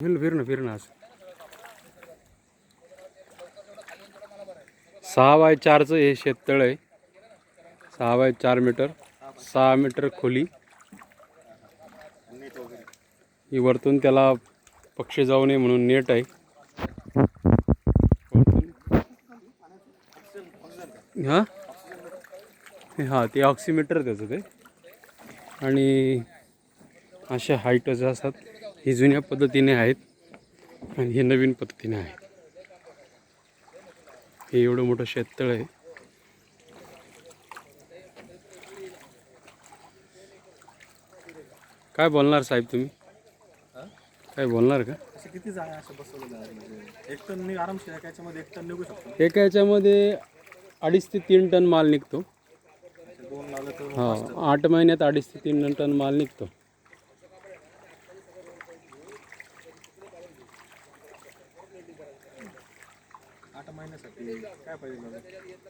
फिरणं असं 6x4चं हे शेततळ आहे. 6x4 मीटर, 6 मीटर खोली. ही वरतून त्याला पक्षी जाऊ नये म्हणून नेट आहे. हां ते ऑक्सिमीटर त्याचं ते. आणि अशा हाईटच असतात. ही जुन्या पद्धतीने आहेत आणि हे नवीन पद्धतीने आहे. हे एवढं मोठं शेततळ आहे. काय बोलणार साहेब तुम्ही? काय बोलणार का? असे किती जागा अशा बसवलेल्या आहेत? म्हणजे 1 टन आरामशीर एका याच्यामध्ये 1 टन निघू शकतो. एका याच्यामध्ये 2.5 ते 3 टन माल निघतो. 2 लावलं तर हां 8 महिन्यात 2.5 ते 3 टन माल निघतो. 8 महिन्यासाठी काय पाहिजे?